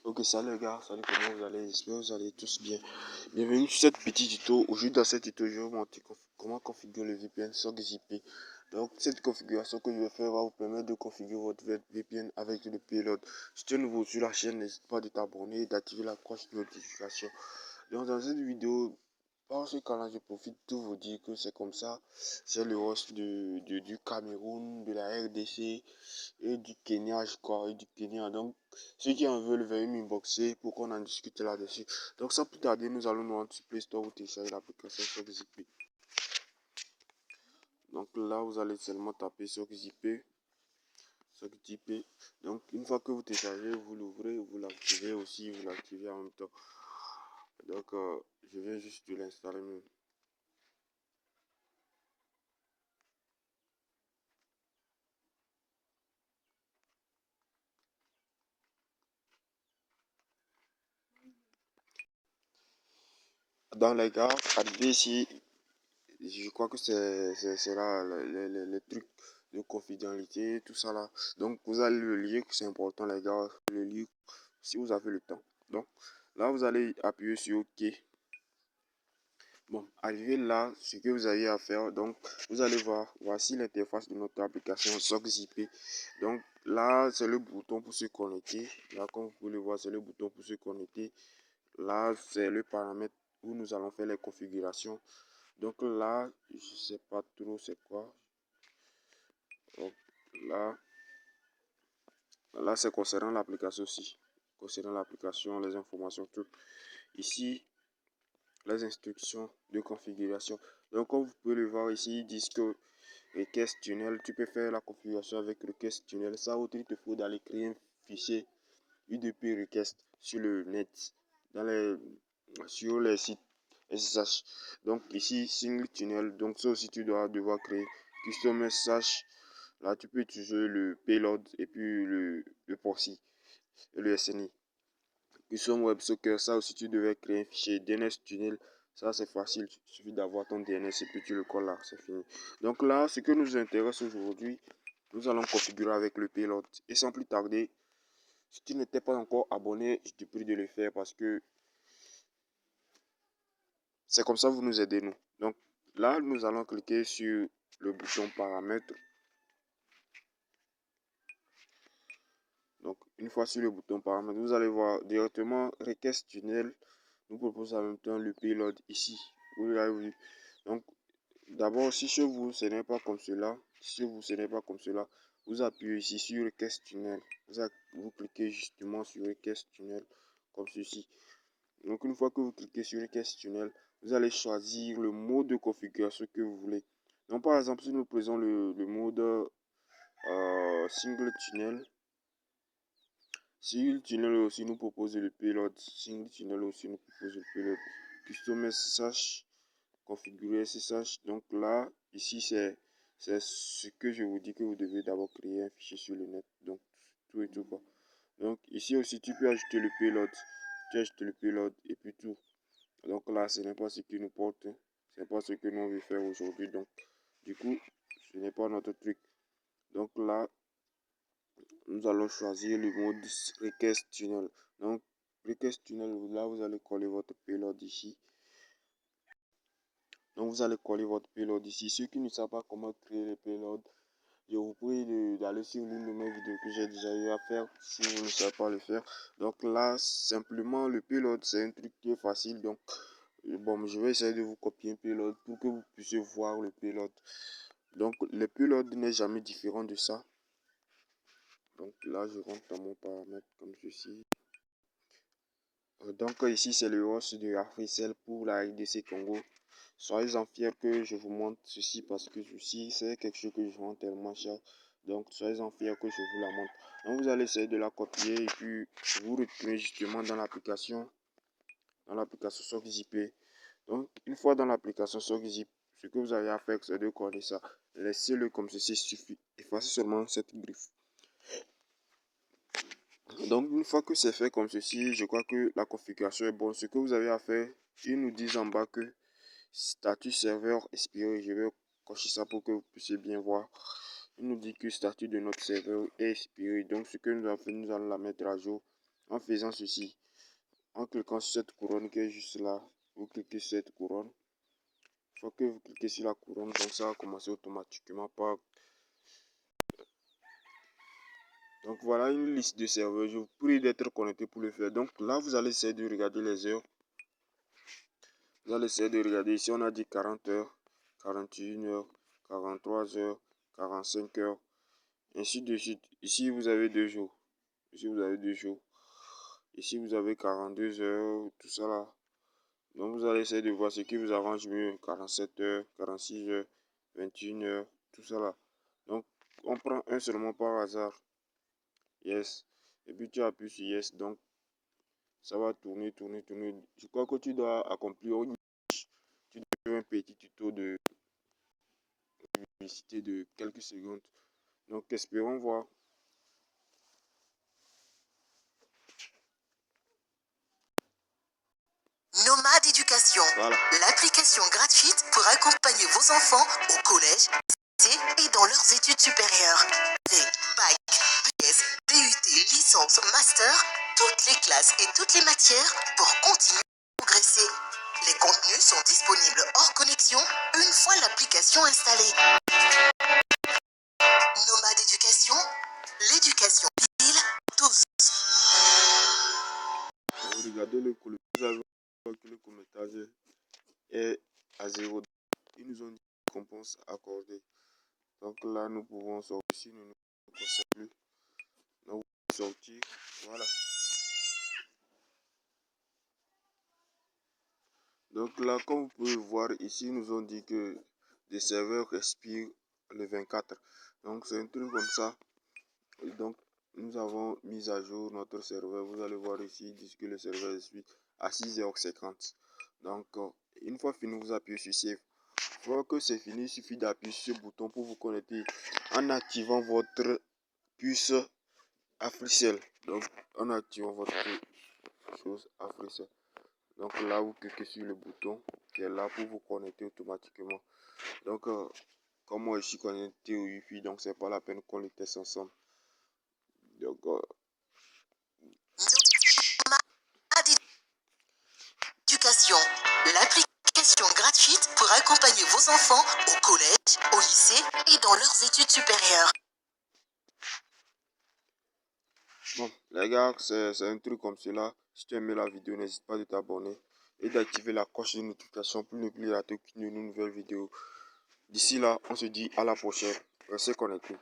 Ok, salut les gars, salut, comment vous allez? J'espère que vous allez tous bien. Bienvenue sur cette petite tuto. Aujourd'hui, dans cette tuto, je vais vous montrer comment configurer le VPN sur GZP. Donc, cette configuration que je vais faire va vous permettre de configurer votre VPN avec le payload. Si tu es nouveau sur la chaîne, n'hésite pas de t'abonner et d'activer la cloche de notification. Donc, dans cette vidéo, par ce cas-là, je profite de vous dire que c'est comme ça. C'est le host du Cameroun, de la RDC et du Kenya, je crois, et du Kenya. Donc, ceux qui en veulent, veuillez m'inboxer pour qu'on en discute là-dessus. Donc, sans plus tarder, nous allons nous rendre sur Play Store ou télécharger l'application sur XZP. Donc, là, vous allez seulement taper sur XZP. Donc, une fois que vous téléchargez, vous l'ouvrez, vous l'activez aussi, vous l'activez en même temps. Donc, je viens juste de l'installer même. Dans les gars, arrivé ici, je crois que c'est là les trucs de confidentialité, tout ça là. Donc, vous allez le lire, c'est important les gars, le lire si vous avez le temps. Donc, là, vous allez appuyer sur OK. Bon, arrivé là, ce que vous avez à faire, donc, vous allez voir, voici l'interface de notre application SockZip. Donc, là, c'est le bouton pour se connecter. Là, comme vous pouvez le voir, c'est le bouton pour se connecter. Là, c'est le paramètre où nous allons faire les configurations. Donc là, je sais pas trop c'est quoi. Donc là c'est concernant l'application aussi. Concernant l'application, les informations, tout. Ici, les instructions de configuration. Donc comme vous pouvez le voir ici, ils disent que request tunnel, tu peux faire la configuration avec request tunnel. Ça, autre, il te faut d'aller créer un fichier UDP request sur le net, sur les sites SSH. Donc ici, single tunnel. Donc ça aussi, tu dois devoir créer custom SSH. Là, tu peux utiliser le payload et puis le proxy et le SNI. Custom WebSocket, ça aussi, tu devais créer un fichier DNS tunnel. Ça, c'est facile. Il suffit d'avoir ton DNS et puis tu le colles là. C'est fini. Donc là, ce que nous intéresse aujourd'hui, nous allons configurer avec le payload. Et sans plus tarder, si tu n'étais pas encore abonné, je te prie de le faire parce que c'est comme ça que vous nous aidez nous. Donc là, nous allons cliquer sur le bouton paramètres. Donc une fois sur le bouton paramètres, vous allez voir directement request tunnel nous propose en même temps le payload ici. Vous l'avez vu. Donc d'abord, si chez vous ce n'est pas comme cela, vous appuyez ici sur request tunnel. Vous cliquez justement sur request tunnel comme ceci. Donc une fois que vous cliquez sur request tunnel, vous allez choisir le mode de configuration que vous voulez. Donc par exemple, si nous prenons le mode single tunnel, single tunnel aussi nous propose le payload. Single tunnel aussi nous propose le payload. Custom SSH, configurer SSH. Donc là, ici c'est ce que je vous dis que vous devez d'abord créer un fichier sur le net. Donc tout et tout quoi. Donc ici aussi tu peux ajouter le payload. Tu ajoutes le payload et puis tout. Donc là, ce n'est pas ce qui nous porte. Ce n'est pas ce que nous on veut faire aujourd'hui. Donc, du coup, ce n'est pas notre truc. Donc là, nous allons choisir le mode request tunnel. Donc, request tunnel, là, vous allez coller votre payload ici. Donc, vous allez coller votre payload ici. Ceux qui ne savent pas comment créer le payload, je vous prie d'aller sur l'une de mes vidéos que j'ai déjà eu à faire si vous ne savez pas le faire. Donc là, simplement, le payload, c'est un truc qui est facile. Donc, bon, je vais essayer de vous copier un payload pour que vous puissiez voir le payload. Donc, le payload n'est jamais différent de ça. Donc là, je rentre dans mon paramètre comme ceci. Donc ici, c'est le host de AfriCell pour la RDC Congo. Soyez-en fiers que je vous montre ceci parce que ceci, c'est quelque chose que je vends tellement cher. Donc, soyez-en fiers que je vous la montre. Donc, vous allez essayer de la copier et puis vous retournez justement dans l'application SockZip. Donc, une fois dans l'application SockZip, ce que vous avez à faire, c'est de coller ça. Laissez-le comme ceci suffit. Effacez seulement cette griffe. Donc, une fois que c'est fait comme ceci, je crois que la configuration est bonne. Ce que vous avez à faire, ils nous disent en bas que statut serveur expiré. Je vais cocher ça pour que vous puissiez bien voir. Il nous dit que le statut de notre serveur est expiré. Donc, ce que nous avons fait, nous allons la mettre à jour. En faisant ceci, en cliquant sur cette couronne qui est juste là, vous cliquez sur cette couronne. Une fois que vous cliquez sur la couronne, donc ça va commencer automatiquement par... Donc voilà une liste de serveurs. Je vous prie d'être connecté pour le faire. Donc là, vous allez essayer de regarder les heures. Vous allez essayer de regarder. Ici, on a dit 40 heures, 41 heures, 43 heures, 45 heures, ainsi de suite. Ici, vous avez 2 jours. Ici, vous avez 2 jours. Ici, vous avez 42 heures, tout ça là. Donc, vous allez essayer de voir ce qui vous arrange mieux. 47 heures, 46 heures, 21 heures, tout ça là. Donc, on prend un seulement par hasard. Yes. Et puis, tu appuies sur Yes. Donc, ça va tourner, tourner, tourner. Je crois que tu dois accomplir un petit tuto de publicité de quelques secondes. Donc, espérons voir. Nomade Éducation, Voilà. l'application gratuite pour accompagner vos enfants au collège et dans leurs études supérieures. Les bac, BS, DUT, licence, master, toutes les classes et toutes les matières pour continuer à progresser. Les contenus sont disponibles hors connexion une fois l'application installée. Nomade Éducation, l'éducation utile tous. Vous regardez le couleur. Vous avez que le commentage est à 0. Ils nous ont dit récompense accordée. Donc là, nous pouvons sortir. Si nous ne conseillons plus, nous pouvons sortir. Voilà. Donc là, comme vous pouvez voir ici, ils nous ont dit que les serveurs expirent le 24. Donc c'est un truc comme ça. Et donc nous avons mis à jour notre serveur. Vous allez voir ici, ils disent que le serveur expire à 6h50. Donc une fois fini, vous appuyez sur Save. Une fois que c'est fini, il suffit d'appuyer sur ce bouton pour vous connecter en activant votre puce Africell. Donc en activant votre chose Africell. Donc là, vous cliquez sur le bouton qui est là pour vous connecter automatiquement. Donc, comme moi je suis connecté au Wi-Fi, donc c'est pas la peine qu'on les teste ensemble. Donc, Nomade Éducation, l'application gratuite pour accompagner vos enfants au collège, au lycée et dans leurs études supérieures. bon, les gars, c'est un truc comme cela. Si tu as aimé la vidéo, n'hésite pas de t'abonner et d'activer la cloche de notification pour ne plus rater aucune nouvelle vidéo. D'ici là, on se dit à la prochaine. Restez connectés.